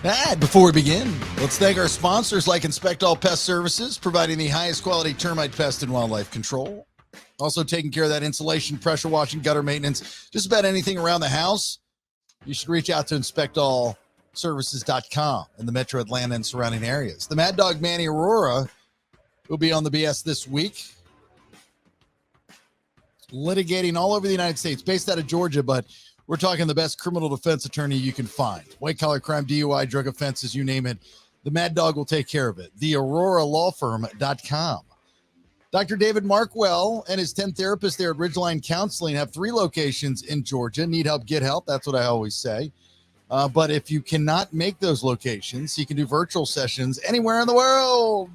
And before we begin, let's thank our sponsors like Inspect All Pest Services, providing the highest quality termite pest and wildlife control. Also taking care of that insulation, pressure washing, gutter maintenance, just about anything around the house. You should reach out to inspectallservices.com in the metro Atlanta and surrounding areas. The Mad Dog Manny Aurora will be on the BS this week, litigating all over the United States, based out of Georgia, but we're talking the best criminal defense attorney you can find. White-collar crime, DUI, drug offenses, you name it. The Mad Dog will take care of it. TheAuroraLawFirm.com. Dr. David Markwell and his 10 therapists there at Ridgeline Counseling have 3 locations in Georgia. Need help, get help. That's what I always say. But if you cannot make those locations, you can do virtual sessions anywhere in the world.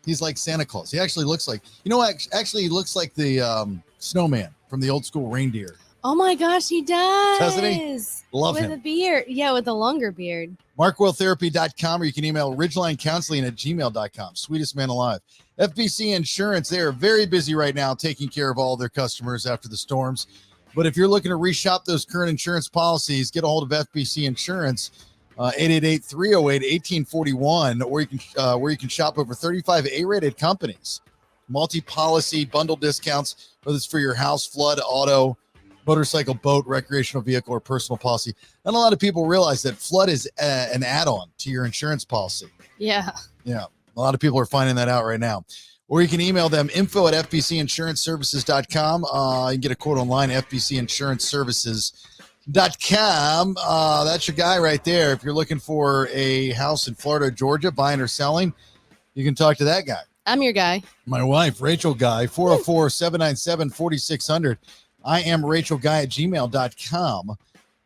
He's like Santa Claus. He actually looks like, he looks like the snowman from the old school reindeer. Oh my gosh, he does. Doesn't he? Love him. With a beard. Yeah, with a longer beard. MarkwellTherapy.com, or you can email ridgelinecounseling@gmail.com. Sweetest man alive. FBC Insurance, they are very busy right now taking care of all their customers after the storms. But if you're looking to reshop those current insurance policies, get a hold of FBC Insurance, 888-308-1841, or where you can shop over 35 A-rated companies. Multi-policy bundle discounts, whether it's for your house, flood, auto, motorcycle, boat, recreational vehicle, or personal policy. Not a lot of people realize that flood is an add-on to your insurance policy. Yeah. Yeah. A lot of people are finding that out right now. Or you can email them, info@fbcinsuranceservices.com. You can get a quote online, fbcinsuranceservices.com. That's your guy right there. If you're looking for a house in Florida, Georgia, buying or selling, you can talk to that guy. I'm your guy. My wife, Rachel Guy, 404-797-4600. I am RachelGuy@gmail.com.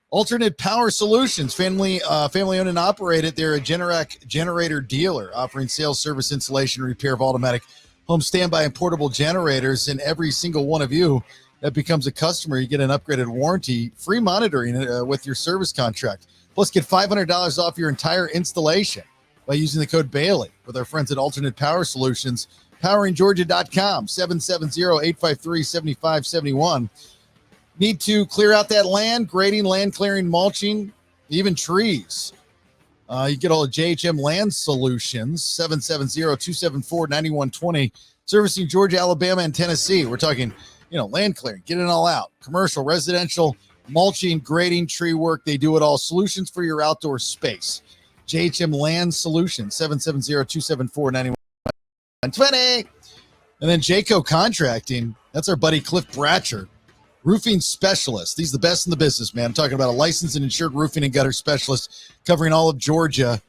Alternate Power Solutions, family owned and operated. They're a Generac generator dealer offering sales, service, installation, repair of automatic home standby and portable generators. And every single one of you that becomes a customer, you get an upgraded warranty, free monitoring with your service contract. Plus, get $500 off your entire installation by using the code Bailey with our friends at Alternate Power Solutions. PoweringGeorgia.com, 770-853-7571. Need to clear out that land, grading, land clearing, mulching, even trees. You get all of JHM Land Solutions, 770-274-9120, servicing Georgia, Alabama, and Tennessee. We're talking, land clearing, get it all out. Commercial, residential, mulching, grading, tree work. They do it all. Solutions for your outdoor space. JHM Land Solutions, 770-274-9120. And then Jayco Contracting, that's our buddy Cliff Bratcher, roofing specialist. He's the best in the business, man. I'm talking about a licensed and insured roofing and gutter specialist covering all of Georgia.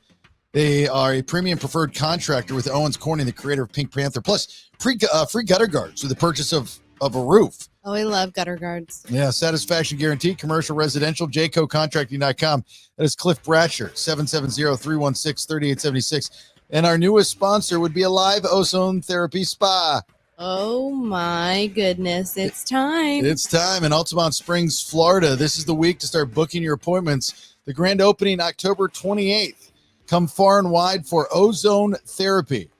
They are a premium preferred contractor with Owens Corning, the creator of Pink Panther, plus free gutter guards with the purchase of a roof. Oh, I love gutter guards. Yeah, satisfaction guaranteed, commercial, residential, jaycocontracting.com. That is Cliff Bratcher, 770-316-3876. And our newest sponsor would be Alive Ozone Therapy Spa. Oh, my goodness. It's time. It's time in Altamont Springs, Florida. This is the week to start booking your appointments. The grand opening, October 28th. Come far and wide for ozone therapy.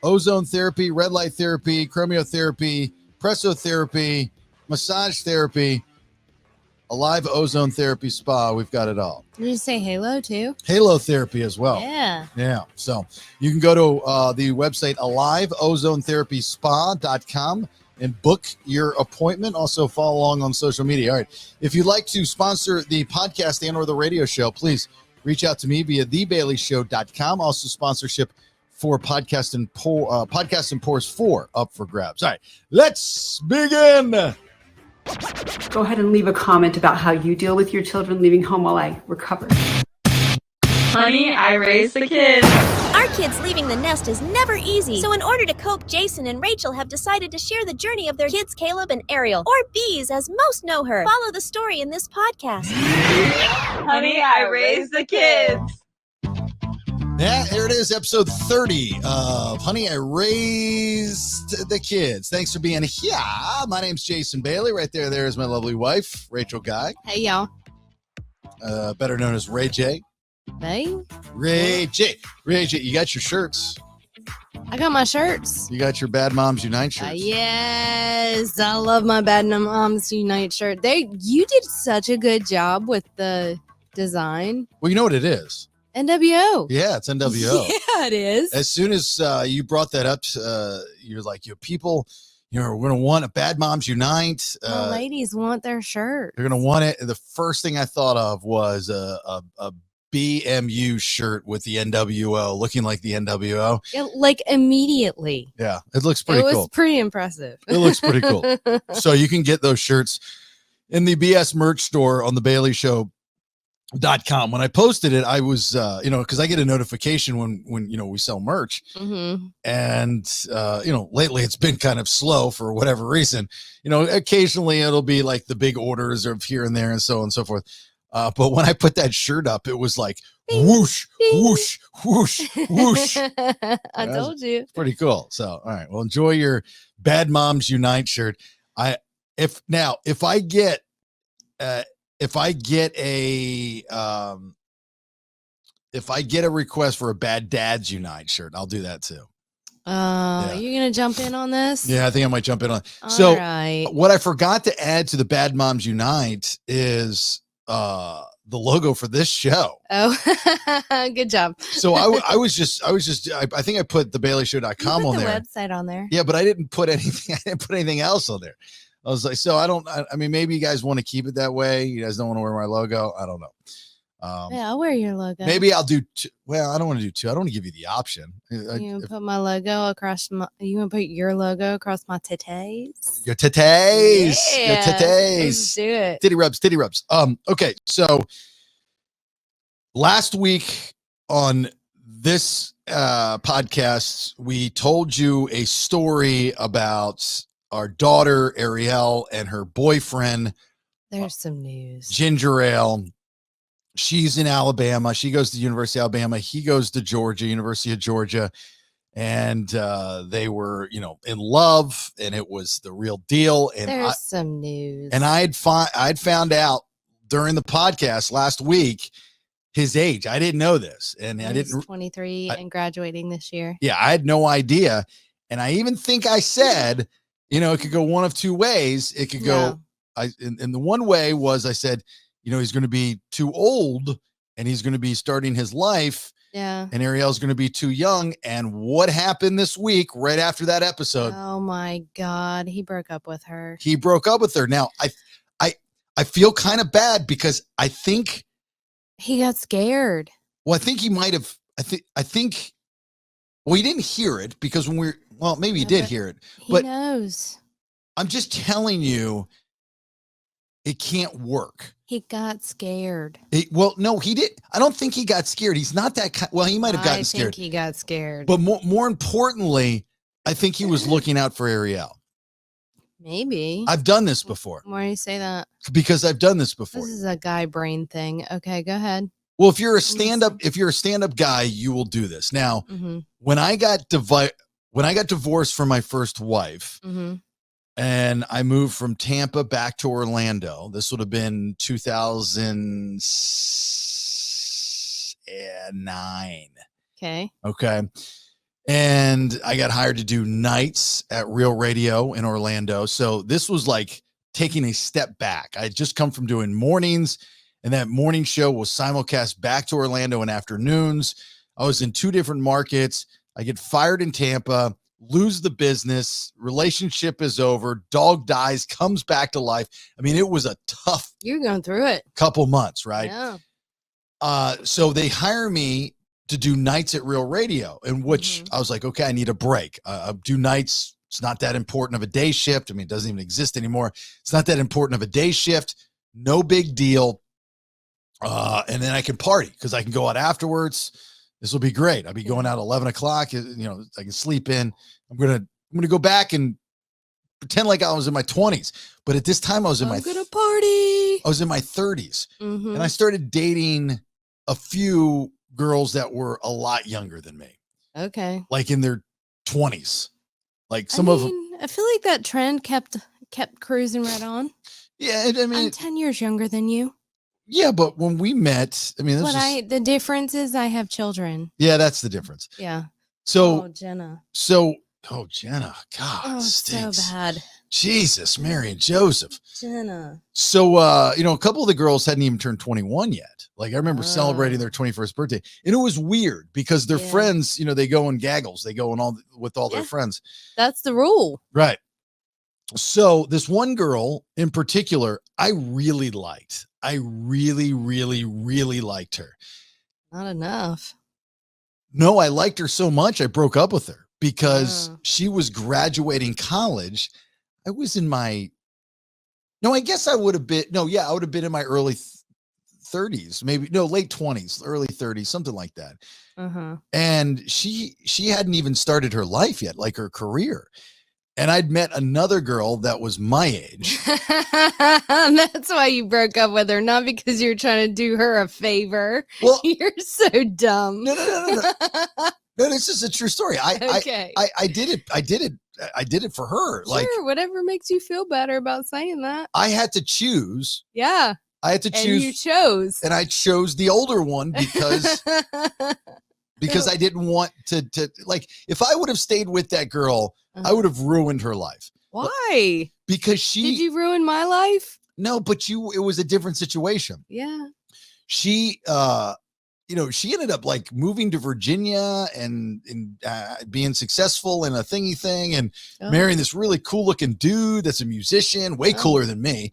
Ozone therapy, red light therapy, chromiotherapy, pressotherapy, massage therapy. Alive Ozone Therapy Spa. We've got it all. Did you say Halo too? Halo therapy as well. Yeah. Yeah. So you can go to the website aliveozonetherapyspa.com and book your appointment. Also follow along on social media. All right. If you'd like to sponsor the podcast and or the radio show, please reach out to me via thebaileyshow.com. Also sponsorship for Podcast and Pours 4 up for grabs. All right. Let's begin. Go ahead and leave a comment about how you deal with your children leaving home while I recover. Honey, I raised the kids. Our kids leaving the nest is never easy. So in order to cope, Jason and Rachel have decided to share the journey of their kids, Caleb and Ariel, or Beez as most know her. Follow the story in this podcast. Honey, I raised the kids. Yeah, here it is, episode 30 of Honey, I Raised the Kids. Thanks for being here. My name's Jason Bailey. Right there is my lovely wife, Rachel Guy. Hey, y'all. Better known as RAEJAE. Hey. RAEJAE, you got your shirts. I got my shirts. You got your Bad Moms Unite shirts. Yes, I love my Bad Moms Unite shirt. You did such a good job with the design. Well, you know what it is. NWO. Yeah, it's NWO. Yeah, it is. As soon as you brought that up, you're like, people, we're going to want a Bad Moms Unite. The ladies want their shirt. They're going to want it. The first thing I thought of was a BMU shirt with the NWO, looking like the NWO. Like immediately. Yeah, it looks pretty cool. It was pretty impressive. It looks pretty cool. So you can get those shirts in the BS merch store on thebaileyshow.com. When I posted it, I was, because I get a notification when we sell merch. Mm-hmm. And, lately it's been kind of slow for whatever reason. Occasionally it'll be like the big orders of here and there and so on and so forth. But when I put that shirt up, it was like whoosh, whoosh, whoosh, whoosh. I told you. Pretty cool. So, all right. Well, enjoy your Bad Moms Unite shirt. If I get a request for a Bad Dads Unite shirt, I'll do that too. Are you gonna jump in on this? Yeah, I think I might jump in on. All right. What I forgot to add to the Bad Moms Unite is the logo for this show. Oh, good job. So I think I put thebaileyshow.com on the there. Website on there. Yeah, but I didn't put anything else on there. I was like, I mean, maybe you guys want to keep it that way. You guys don't want to wear my logo. I don't know. Yeah, I'll wear your logo. Maybe I'll do two. Well, I don't want to do two. I don't want to give you the option. You put my logo across you want to put your logo across my titties? Your titties. Yeah, your titties. Let's do it. Titty rubs. Okay, so last week on this podcast, we told you a story about our daughter Ariel and her boyfriend. There's some news. Ginger Ale. She's in Alabama. She goes to the University of Alabama. He goes to Georgia, University of Georgia. And they were, in love, and it was the real deal. And there's some news. And I'd found out during the podcast last week his age. I didn't know this. And I didn't 23 and graduating this year. Yeah, I had no idea. And I even think I said, it could go one of two ways. It could go, and the one way was I said, he's going to be too old and he's going to be starting his life. Yeah. And Ariel's going to be too young. And what happened this week, right after that episode? Oh my God. He broke up with her. Now, I feel kind of bad because I think he got scared. Well, I think he might have, he didn't hear it because maybe he did hear it, but he knows. I'm just telling you, it can't work. He got scared. No, he did. I don't think he got scared. He's not that kind. Well, he might have gotten scared. I think he got scared. But more importantly, I think he was looking out for Ariel. Maybe. I've done this before. Why do you say that? Because I've done this before. This is a guy brain thing. Okay, go ahead. Well, if you're a stand-up guy, you will do this. Now, when I got divorced from my first wife, and I moved from Tampa back to Orlando. This would have been 2009. Okay. And I got hired to do nights at Real Radio in Orlando. So this was like taking a step back. I had just come from doing mornings, and that morning show was simulcast back to Orlando in afternoons. I was in two different markets. I get fired in Tampa, lose the business, relationship is over, dog dies, comes back to life. I mean, it was a tough You're going through it. Couple months, right? Yeah. So they hire me to do nights at Real Radio, in which I was like, okay, I need a break. Do nights. It's not that important of a day shift. I mean, it doesn't even exist anymore. It's not that important of a day shift. No big deal. And then I can party because I can go out afterwards. This will be great. I'll be going out at 11 o'clock. I can sleep in. I'm going to go back and pretend like I was in my 20s. But at this time I was in my 30s. And I started dating a few girls that were a lot younger than me. Okay. Like in their 20s. Like some of them. I feel like that trend kept cruising right on. Yeah, I mean, I'm 10 years younger than you. Yeah, but when we met, I mean, the difference is I have children. Yeah, that's the difference. Yeah. So, Jenna. Jenna. God, Oh, so bad. Jesus, Mary and Joseph. Jenna. So, a couple of the girls hadn't even turned 21 yet. Like I remember celebrating their 21st birthday, and it was weird because their friends, they go in gaggles, they go in with all their friends. That's the rule. Right. So this one girl in particular, I really liked. I really, really, really liked her. Not enough. No, I liked her so much I broke up with her because she was graduating college. I was in my, I guess I would have been, I would have been in my early 30s, maybe, late 20s, early 30s, something like that. And she hadn't even started her life yet, like her career. And I'd met another girl that was my age. That's why you broke up with her, not because you're trying to do her a favor. Well, you're so dumb. No. No, this is a true story. I did it. I did it for her. Sure, like whatever makes you feel better about saying that. I had to choose. Yeah. I had to choose. And you chose. And I chose the older one because I didn't want to like, if I would have stayed with that girl, I would have ruined her life. Why? Because Did you ruin my life? No, but it was a different situation. Yeah. She, she ended up like moving to Virginia and being successful in a thingy thing and marrying this really cool looking dude that's a musician, way cooler than me.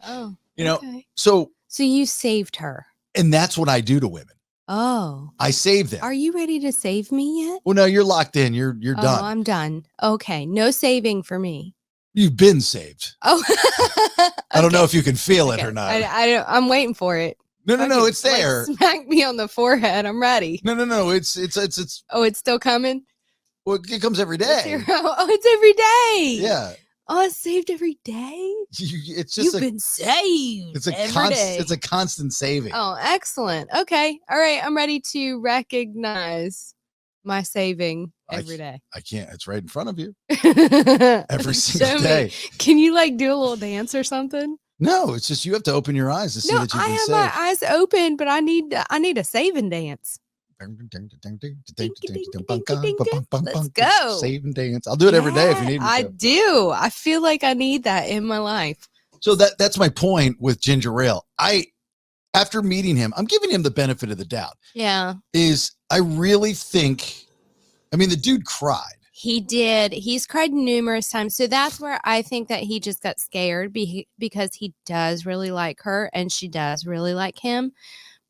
So you saved her. And that's what I do to women. Oh. I save them. Are you ready to save me yet? Well, no, you're locked in. You're done. Oh, I'm done. Okay. No saving for me. You've been saved. Oh. I don't know if you can feel it or not. I'm waiting for it. No, it's there. Like, smack me on the forehead. I'm ready. No. It's. Oh, it's still coming? Well, it comes every day. It's every day. Yeah. Oh, it's saved every day. It's just You've been saved. It's It's a constant saving. Oh, excellent. Okay. All right. I'm ready to recognize my saving every day. I can't. It's right in front of you. Every single day. Can you like do a little dance or something? No, it's just you have to open your eyes to see that you've been saved. I have my eyes open, but I need a saving dance. Let's go. Save and dance. I'll do it every day if you need me to. I do. I feel like I need that in my life. So that's my point with Ginger Ale. After meeting him, I'm giving him the benefit of the doubt. Yeah. I really think, the dude cried. He did. He's cried numerous times. So that's where I think that he just got scared because he does really like her and she does really like him.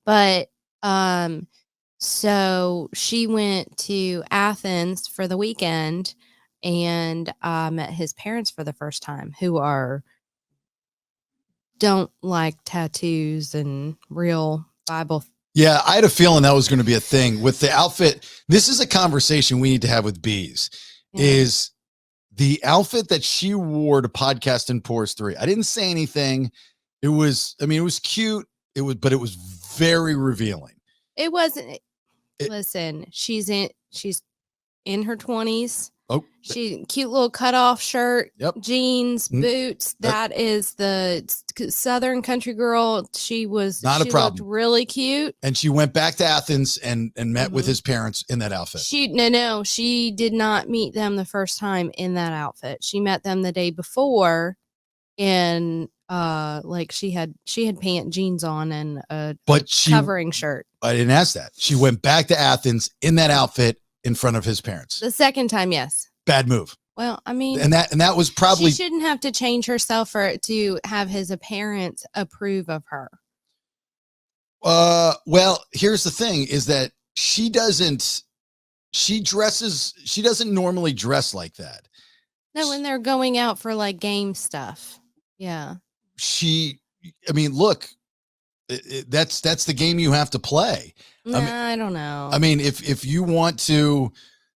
But, so she went to Athens for the weekend and met his parents for the first time, who don't like tattoos and real Bible. Yeah, I had a feeling that was going to be a thing with the outfit. This is a conversation we need to have with Beez. Is the outfit that she wore to Podcast and Pours 3. I didn't say anything. It was cute. But it was very revealing. It wasn't. Listen, she's in her 20s. Oh, she cute little cutoff shirt, jeans, boots. Yep. That is the Southern country girl. She problem. Looked really cute. And she went back to Athens and met with his parents in that outfit. She did not meet them the first time in that outfit. She met them the day before in she had jeans on and a covering shirt. I didn't ask that. She went back to Athens in that outfit in front of his parents. The second time, yes. Bad move. Well, and that was probably, she shouldn't have to change herself to have his parents approve of her. Well, here's the thing is that she doesn't normally dress like that. No, when they're going out for like game stuff. Yeah. Look, that's the game you have to play. I don't know. If you want to,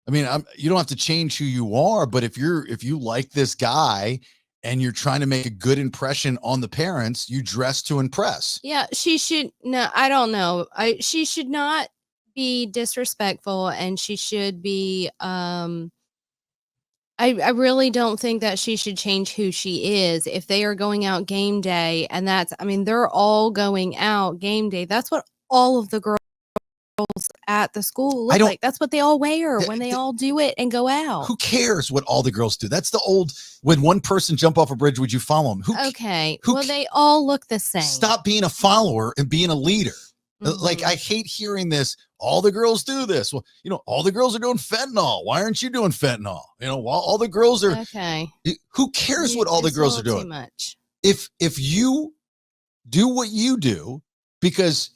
you don't have to change who you are, but if you like this guy and you're trying to make a good impression on the parents, you dress to impress. Yeah, she should. No, I don't know. She should not be disrespectful, and she should be. I really don't think that she should change who she is if they are going out game day, and they're all going out game day. That's what all of the girls at the school look like. That's what they all wear when they all do it and go out. Who cares what all the girls do? That's the old, when one person jump off a bridge, would you follow them? Well, they all look the same. Stop being a follower and being a leader. Like, I hate hearing this. All the girls do this. Well, all the girls are doing fentanyl. Why aren't you doing fentanyl? While all the girls are. Okay. Who cares what all the girls are doing? Too much. If you do what you do, because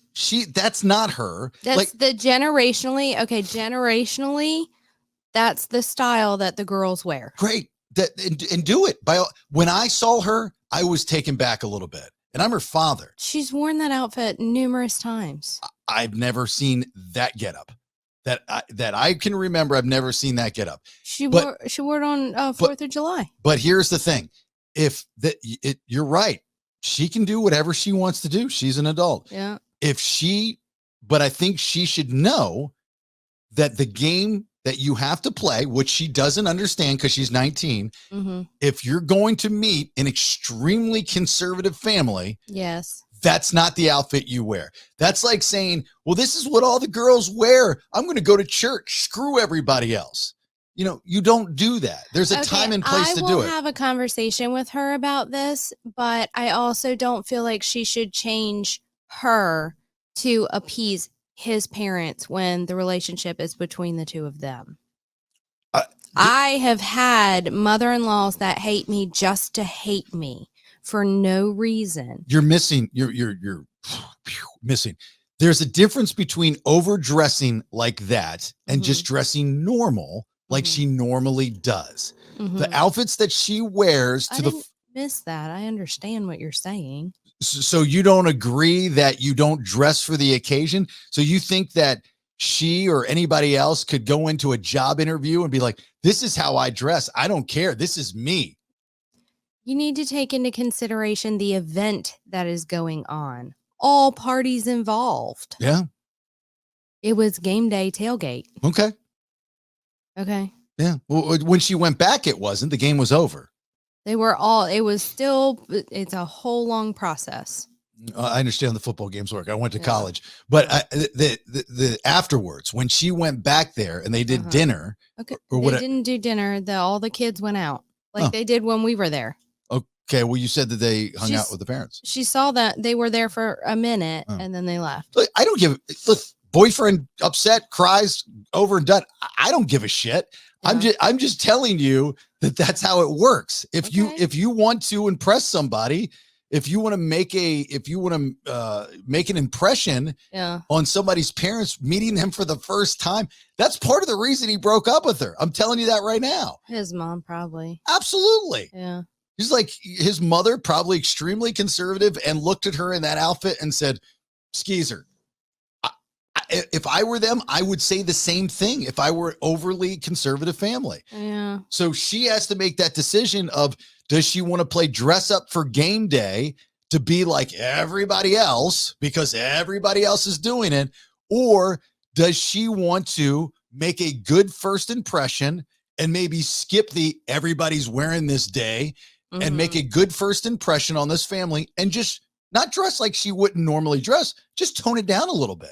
that's not her. That's the generationally. Okay. Generationally, that's the style that the girls wear. Great. And do it. When I saw her, I was taken back a little bit. And I'm her father. She's worn that outfit numerous times. I've never seen that getup. That I can remember. I've never seen that getup. She wore it on 4th of July. But here's the thing: you're right. She can do whatever she wants to do. She's an adult. Yeah. But I think she should know that the game that you have to play, which she doesn't understand because she's 19, if you're going to meet an extremely conservative family, yes, that's not the outfit you wear. That's like saying, well, this is what all the girls wear. I'm going to go to church. Screw everybody else. You don't do that. There's a time and place to do it. I will have a conversation with her about this, but I also don't feel like she should change her to appease his parents when the relationship is between the two of them. I have had mother-in-laws that hate me just to hate me for no reason. You're missing. You're missing. There's a difference between overdressing like that and just dressing normal, like she normally does. The outfits that she wears miss that. I understand what you're saying. So you don't agree that you don't dress for the occasion? So you think that she or anybody else could go into a job interview and be like, this is how I dress. I don't care. This is me. You need to take into consideration the event that is going on. All parties involved. Yeah. It was game day tailgate. Okay. Yeah. Well, when she went back, it wasn't. The game was over. It's a whole long process. I understand the football games work. I went to college, but the afterwards, when she went back there and they did dinner, they didn't do dinner. All the kids went out like they did when we were there. Okay. Well, you said that they hung out with the parents. She saw that they were there for a minute and then they left. Look, I don't give. Look, boyfriend upset, cries, over and done. I don't give a shit. Yeah. I'm just telling you that that's how it works. If you want to impress somebody, if you want to make an impression on somebody's parents, meeting them for the first time, that's part of the reason he broke up with her. I'm telling you that right now. His mom probably. Absolutely. Yeah. He's like, his mother, probably extremely conservative, and looked at her in that outfit and said, "Skeezer." If I were them, I would say the same thing if I were an overly conservative family. Yeah. So she has to make that decision of, does she want to play dress up for game day to be like everybody else because everybody else is doing it? Or does she want to make a good first impression and maybe skip the everybody's wearing this day and make a good first impression on this family and just not dress like she wouldn't normally dress, just tone it down a little bit?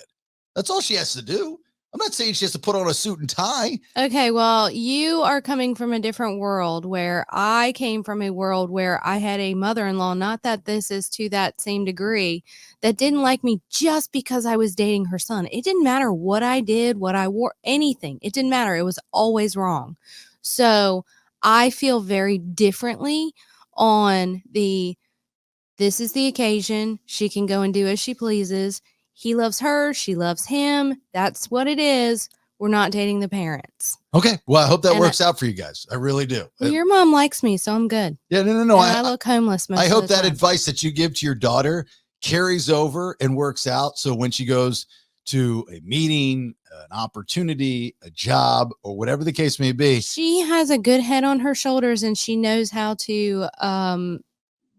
That's all she has to do. I'm not saying she has to put on a suit and tie. Okay, well, you are coming from a different world where I came from a world where I had a mother-in-law, not that this is to that same degree, that didn't like me just because I was dating her son. It didn't matter what I did, what I wore, anything. It didn't matter. It was always wrong. So I feel very differently on this is the occasion. She can go and do as she pleases. He loves her. She loves him. That's what it is. We're not dating the parents. Okay. Well, I hope that works out for you guys. I really do. Well, your mom likes me, so I'm good. Yeah, no. I look homeless most of the time. I hope that advice that you give to your daughter carries over and works out. So when she goes to a meeting, an opportunity, a job, or whatever the case may be, she has a good head on her shoulders and she knows how to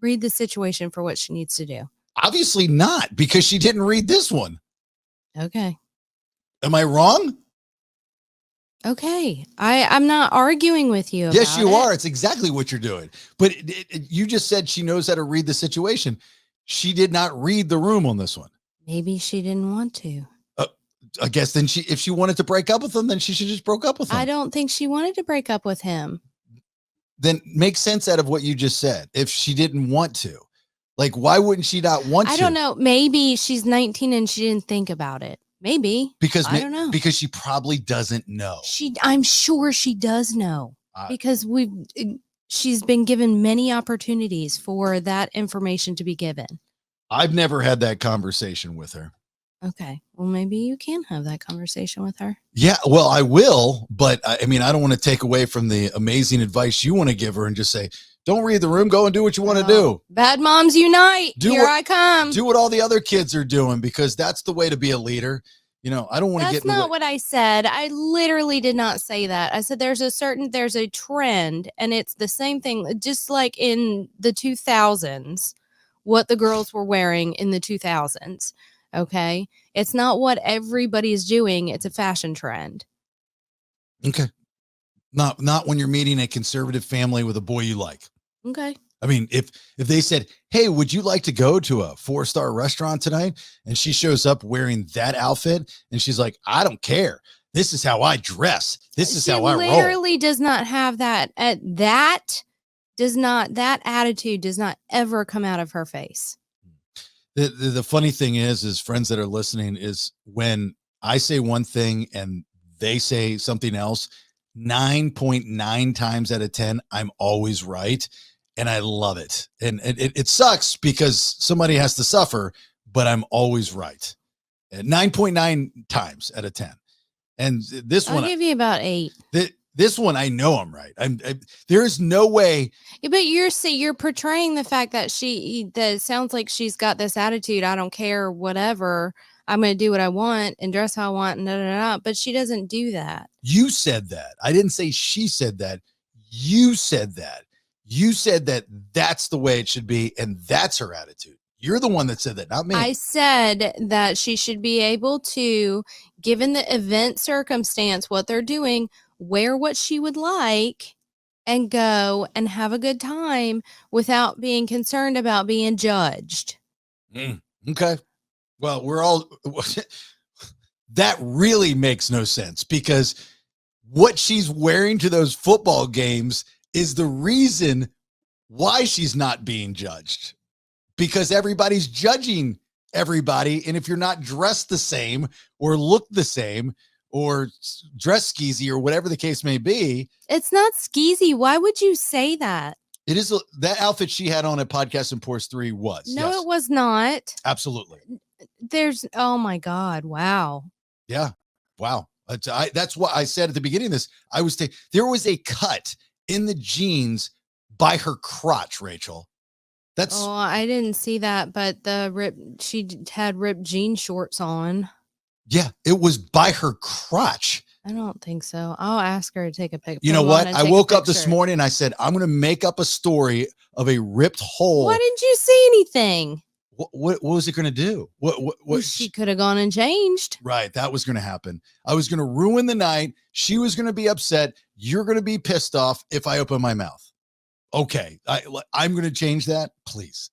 read the situation for what she needs to do. Obviously not, because she didn't read this one. Okay. Am I wrong? Okay. I'm not arguing with you. Yes, you are. It's exactly what you're doing. But you just said she knows how to read the situation. She did not read the room on this one. Maybe she didn't want to. I guess then if she wanted to break up with him, then she should just broke up with him. I don't think she wanted to break up with him. Then make sense out of what you just said. If she didn't want to, like, why wouldn't she not want to? I don't know. Maybe she's 19 and she didn't think about it. Maybe. Because I don't know. Because she probably doesn't know. I'm sure she does know because she's been given many opportunities for that information to be given. I've never had that conversation with her. Okay. Well, maybe you can have that conversation with her. Yeah, well, I will, but I mean, I don't want to take away from the amazing advice you want to give her and just say, don't read the room, go and do what you want to do. Bad moms unite. Here I come. Do what all the other kids are doing, because that's the way to be a leader. You know, I don't want to get. That's not what I said. I literally did not say that. I said there's a trend, and it's the same thing, just like in the 2000s, what the girls were wearing in the 2000s. Okay. It's not what everybody's doing. It's a fashion trend. Okay. Not when you're meeting a conservative family with a boy you like. Okay. I mean, if they said, hey, would you like to go to a 4-star restaurant tonight? And she shows up wearing that outfit and she's like, I don't care. This is how I dress. This is how I roll. She literally does not have that. That attitude does not ever come out of her face. The funny thing is friends that are listening, is when I say one thing and they say something else, 9.9 times out of 10, I'm always right. And I love it. And it sucks because somebody has to suffer, but I'm always right. 9.9 times out of 10. And this one, I'll give you about 8. This one, I know I'm right. There is no way. Yeah, but you're portraying the fact that that sounds like she's got this attitude. I don't care, whatever. I'm going to do what I want and dress how I want. And but she doesn't do that. You said that. I didn't say she said that. You said that. You said that that's the way it should be. And that's her attitude. You're the one that said that, not me. I said that she should be able to, given the event circumstance, what they're doing, wear what she would like and go and have a good time without being concerned about being judged. Okay. Well, we're all, that really makes no sense, because what she's wearing to those football games is the reason why she's not being judged, because everybody's judging everybody. And if you're not dressed the same or look the same or dress skeezy or whatever the case may be. It's not skeezy. Why would you say that? It is that outfit she had on at Podcast and Pours 3 was. No, yes. It was not. Absolutely. Oh my God. Wow. Yeah. Wow. That's what I said at the beginning of this. There was a cut in the jeans by her crotch, Rachel. I didn't see that, but she had ripped jean shorts on. Yeah, it was by her crotch. I don't think so. I'll ask her to take a picture. You know what? I woke up this morning and I said, I'm going to make up a story of a ripped hole. Why didn't you say anything? What was it going to do? What she could have gone and changed. Right. That was going to happen. I was going to ruin the night. She was going to be upset. You're going to be pissed off if I open my mouth. Okay. I'm going to change that. Please.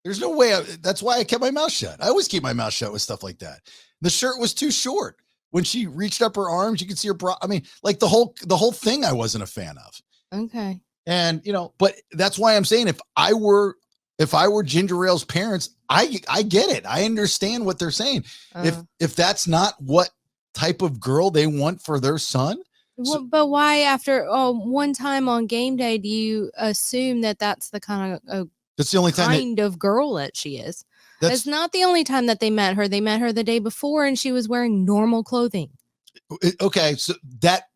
There's no way. That's why I kept my mouth shut. I always keep my mouth shut with stuff like that. The shirt was too short. When she reached up her arms, you could see her bra. I mean, like the whole thing I wasn't a fan of. Okay. And, but that's why I'm saying if I were Ginger Ale's parents, I get it. I understand what they're saying. If that's not what type of girl they want for their son. But why after one time on game day do you assume that that's the kind of girl that she is? That's not the only time that they met her. They met her the day before and she was wearing normal clothing. Okay, so that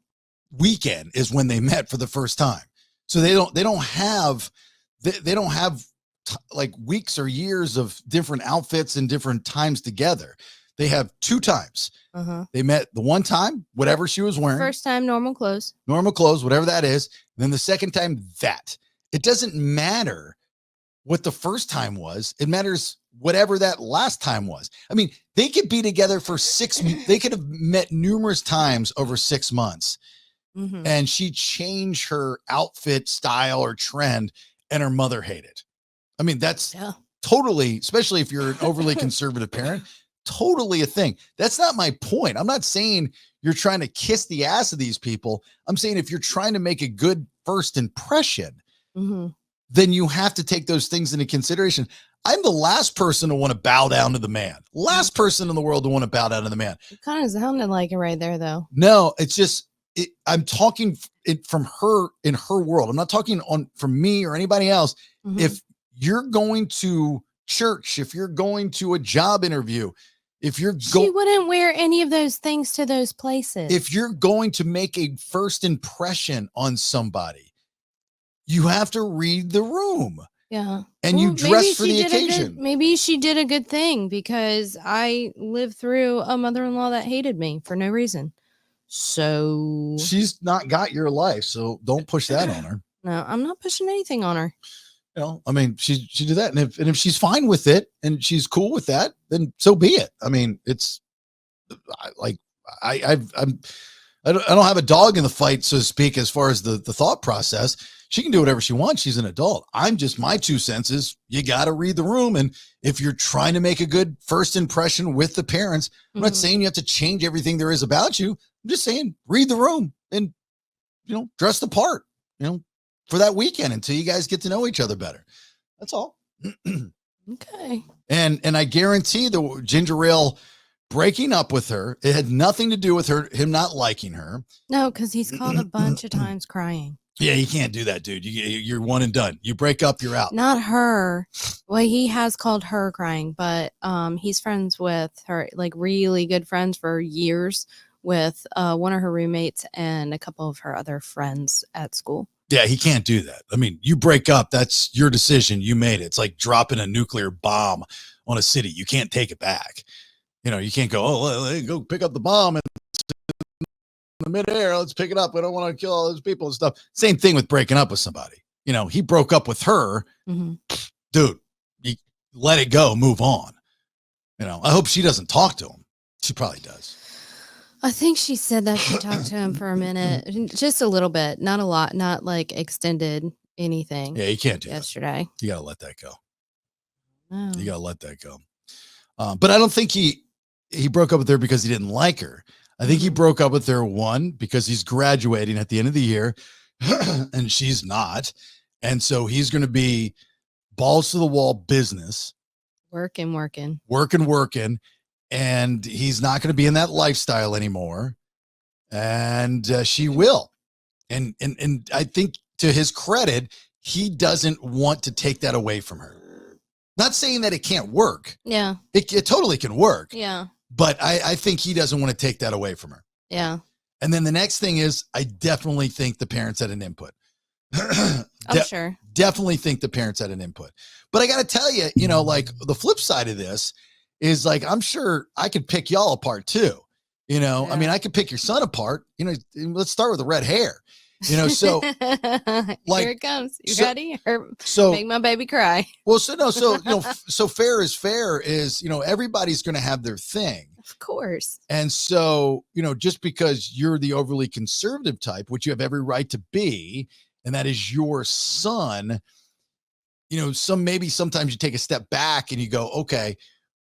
weekend is when they met for the first time. So they don't have like weeks or years of different outfits and different times together. They have 2 times. They met the one time, whatever she was wearing. First time, normal clothes, whatever that is. And then the second time, that. It doesn't matter what the first time was. It matters whatever that last time was. I mean, they could be together for they could have met numerous times over 6 months. And she changed her outfit style or trend and her mother hated. I mean, that's totally, especially if you're an overly conservative parent, totally a thing. That's not my point. I'm not saying you're trying to kiss the ass of these people. I'm saying if you're trying to make a good first impression, then you have to take those things into consideration. I'm the last person to want to bow down to the man. Last person in the world to want to bow down to the man. It kind of sounded like it right there, though. No, it's just, I'm talking from her in her world. I'm not talking from me or anybody else. If you're going to church, if you're going to a job interview, if you're she wouldn't wear any of those things to those places. If you're going to make a first impression on somebody, you have to read the room. Yeah. And you dress for the occasion. Maybe she did a good thing, because I lived through a mother-in-law that hated me for no reason. So she's not got your life, so don't push that on her. No, I'm not pushing anything on her. You know, I mean, she did that, and if she's fine with it and she's cool with that, then so be it. I mean, it's like I don't have a dog in the fight, so to speak, as far as the thought process. She can do whatever she wants. She's an adult. I'm just, my 2 cents is you got to read the room. And if you're trying to make a good first impression with the parents, I'm not saying you have to change everything there is about you. I'm just saying read the room and, dress the part, for that weekend until you guys get to know each other better. That's all. Okay. And I guarantee the ginger ale breaking up with her, it had nothing to do with him not liking her. No, because he's called a bunch of times crying. Yeah, you can't do that, dude. You're one and done. You break up, you're out. Not her. Well, he has called her crying, but he's friends with her, like really good friends for years, with one of her roommates and a couple of her other friends at school. Yeah, he can't do that. I mean, you break up, that's your decision. You made it. It's like dropping a nuclear bomb on a city. You can't take it back. You can't go, go pick up the bomb and in the midair, let's pick it up. We don't want to kill all those people and stuff. Same thing with breaking up with somebody. He broke up with her. Dude, you let it go, move on. I hope she doesn't talk to him. She probably does. I think she said that she talked to him for a minute, just a little bit, not a lot, not like extended anything. Yeah, you can't do yesterday. That. You got to let that go. Oh. You got to let that go. But I don't think he broke up with her because he didn't like her. I think he broke up with her, one, because he's graduating at the end of the year and she's not. And so he's going to be balls to the wall business. Working. And he's not going to be in that lifestyle anymore. And she will. And I think, to his credit, he doesn't want to take that away from her. Not saying that it can't work. Yeah. It totally can work. Yeah. But I think he doesn't want to take that away from her. Yeah. And then the next thing is, I definitely think the parents had an input. I'm sure. Definitely think the parents had an input. But I got to tell you, like the flip side of this is, like, I'm sure I could pick y'all apart too. Yeah. I mean, I could pick your son apart. Let's start with the red hair. So like, here it comes. You ready? So make my baby cry. Well, so fair is, everybody's going to have their thing. Of course. And so, just because you're the overly conservative type, which you have every right to be, and that is your son, sometimes you take a step back and you go, okay,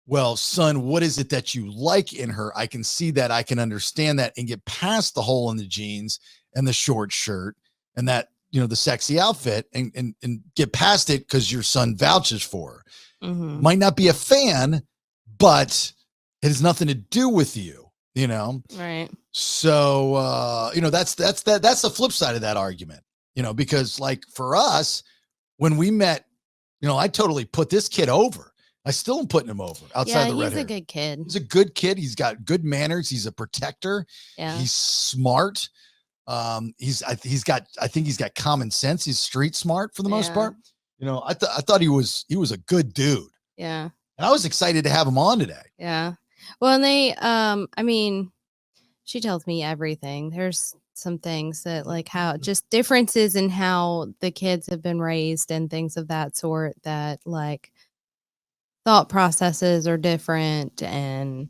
well, son, what is it that you like in her? I can see that, I can understand that, and get past the hole in the jeans and the short shirt and that, the sexy outfit, and get past it because your son vouches for her. Might not be a fan, but it has nothing to do with you, Right. So, that's the flip side of that argument, because, like, for us, when we met, I totally put this kid over. I still am putting him over outside the red hair. He's a good kid. He's a good kid. He's got good manners. He's a protector. Yeah. He's smart. I think he's got common sense. He's street smart for the most part. I thought he was a good dude. Yeah. And I was excited to have him on today. Yeah. Well, and they, I mean, she tells me everything. There's some things that, like, how just differences in how the kids have been raised and things of that sort, that, like, thought processes are different, and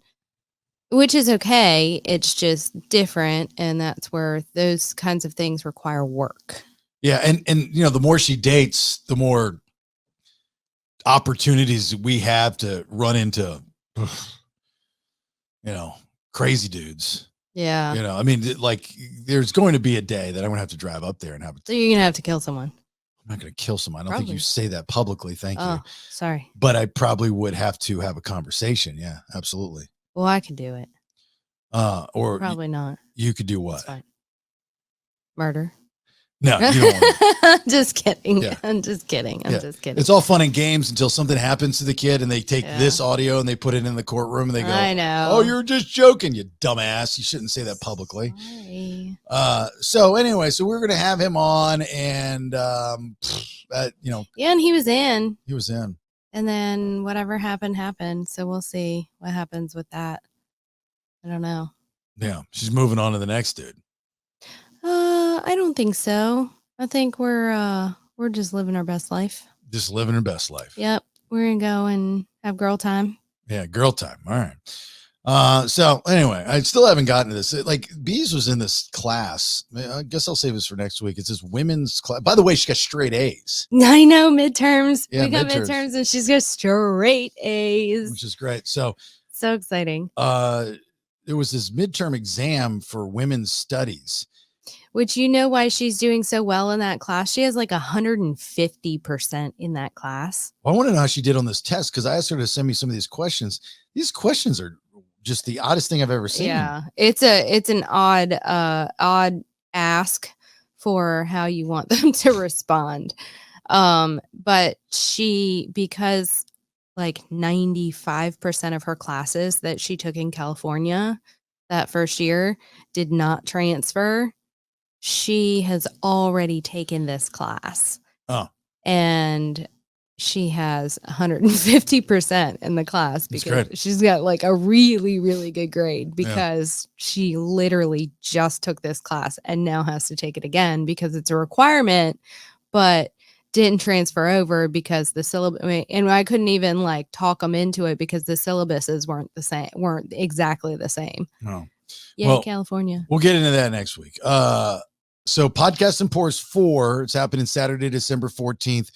which is okay. It's just different. And that's where those kinds of things require work. Yeah. And the more she dates, the more opportunities we have to run into crazy dudes. Yeah. I mean, like, there's going to be a day that I'm going to have to drive up there and have it. So you're going to have to kill someone. I'm not going to kill someone. I don't think Probably. you say that publicly. Thank you. Sorry. But I probably would have to have a conversation. Yeah, absolutely. Well, I could do it. Or probably not. You could do what? That's fine. Murder. No, you don't want to. Just kidding. Yeah. I'm just kidding. I'm just kidding. It's all fun and games until something happens to the kid and they take this audio and they put it in the courtroom and they go, I know. Oh, you're just joking, you dumbass. You shouldn't say that publicly. Sorry. So anyway, we're going to have him on and, Yeah, and he was in. He was in. And then whatever happened. So we'll see what happens with that. I don't know. Yeah, she's moving on to the next dude. I don't think so. I think we're just living our best life. Just living her best life. Yep. We're gonna go and have girl time. Yeah, girl time. All right. So anyway, I still haven't gotten to this. Like, Beez was in this class. I guess I'll save this for next week. It's this women's class. By the way, she got straight A's. I know, midterms. Yeah, we got midterms and she's got straight A's. Which is great. So exciting. There was this midterm exam for women's studies. Which, you know why she's doing so well in that class? She has like 150% in that class. Well, I want to know how she did on this test because I asked her to send me some of these questions. These questions are just the oddest thing I've ever seen. Yeah, it's an odd ask for how you want them to respond. But because like 95% of her classes that she took in California that first year did not transfer, she has already taken this class. Oh. And she has 150% in the class because she's got like a really, really good grade because she literally just took this class and now has to take it again because it's a requirement, but didn't transfer over because the syllabus, and I couldn't even like talk them into it because the syllabuses weren't exactly the same. No. Yeah, well, California. We'll get into that next week. So Podcast and Pours 4, it's happening Saturday, December 14th.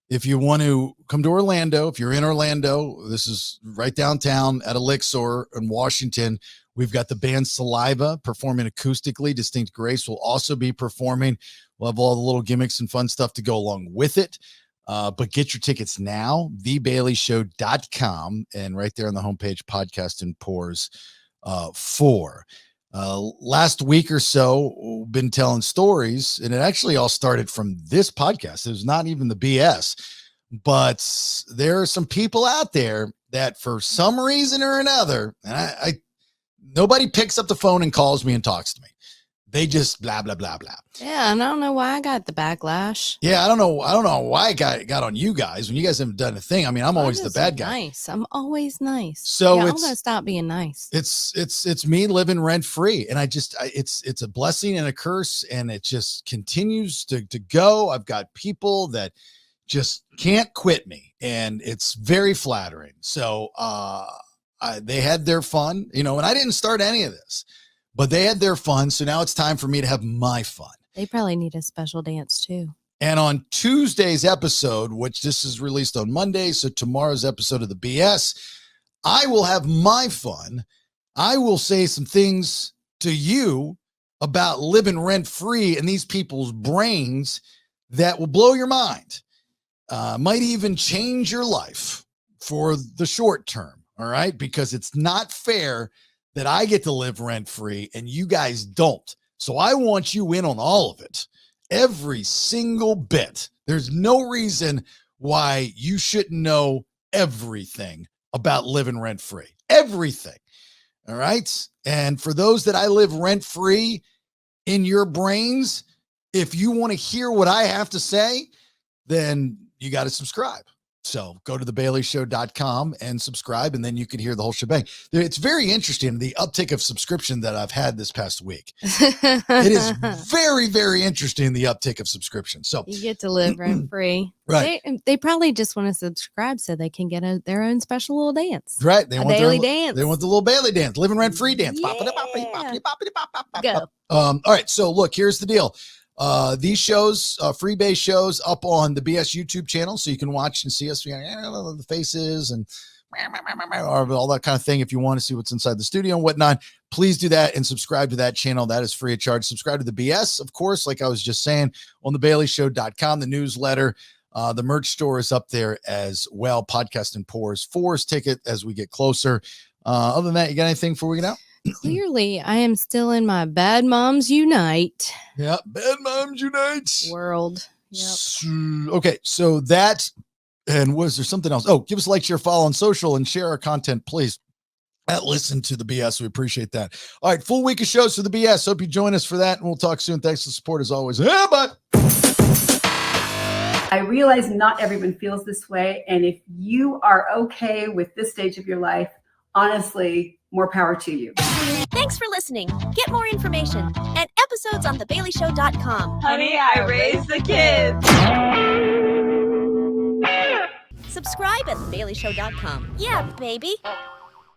If you want to come to Orlando, if you're in Orlando, this is right downtown at Elixir in Washington. We've got the band Saliva performing acoustically. Distinct Grace will also be performing. We'll have all the little gimmicks and fun stuff to go along with it. But get your tickets now, thebaileyshow.com, and right there on the homepage, Podcast and Pours 4. Last week or so, we've been telling stories, and it actually all started from this podcast. It was not even the BS, but there are some people out there that for some reason or another, and nobody picks up the phone and calls me and talks to me. They just blah, blah, blah, blah. Yeah, and I don't know why I got the backlash. Yeah, I don't know why I got on you guys when you guys haven't done a thing. I mean, I'm always the bad guy. Nice. I'm always nice. So I'm gonna stop being nice. It's me living rent free, and it's a blessing and a curse, and it just continues to go. I've got people that just can't quit me, and it's very flattering. So they had their fun, and I didn't start any of this. But they had their fun, so now it's time for me to have my fun. They probably need a special dance, too. And on Tuesday's episode, which this is released on Monday, so tomorrow's episode of the BS, I will have my fun. I will say some things to you about living rent-free in these people's brains that will blow your mind. Might even change your life for the short term, all right? Because it's not fair that I get to live rent-free and you guys don't. So I want you in on all of it. Every single bit. There's no reason why you shouldn't know everything about living rent-free. Everything. All right? And for those that I live rent-free in your brains, if you want to hear what I have to say, then you got to subscribe. So go to thebaileyshow.com and subscribe, and then you can hear the whole shebang. It's very interesting, the uptick of subscription that I've had this past week. It is very, very interesting, the uptick of subscription. So you get to live rent free. Right. They probably just want to subscribe so they can get their own special little dance. Right. They want daily dance. They want the little Bailey dance, living rent free dance. Yeah. Go. All right. So look, here's the deal. These shows, freebase shows, up on the BS YouTube channel, so you can watch and see us, the faces and or all that kind of thing. If you want to see what's inside the studio and whatnot, please do that and subscribe to that channel. That is free of charge. Subscribe to the BS, of course, like I was just saying, on thebaileyshow.com, the newsletter. The merch store is up there as well. Podcast and Pours. Fours ticket as we get closer. Other than that, you got anything before we get out? Clearly, I am still in my Bad Moms Unite. Yeah, Bad Moms Unite World. Yep. Okay, so that, and was there something else? Oh, give us a like, share, follow on social, and share our content, please. Listen to the BS. We appreciate that. All right, full week of shows for the BS. Hope you join us for that, and we'll talk soon. Thanks for the support as always. Yeah, bye. I realize not everyone feels this way. And if you are okay with this stage of your life, honestly, more power to you. Thanks for listening. Get more information and episodes on thebaileyshow.com. Honey, I raised the kids. Subscribe at thebaileyshow.com. Yeah, baby.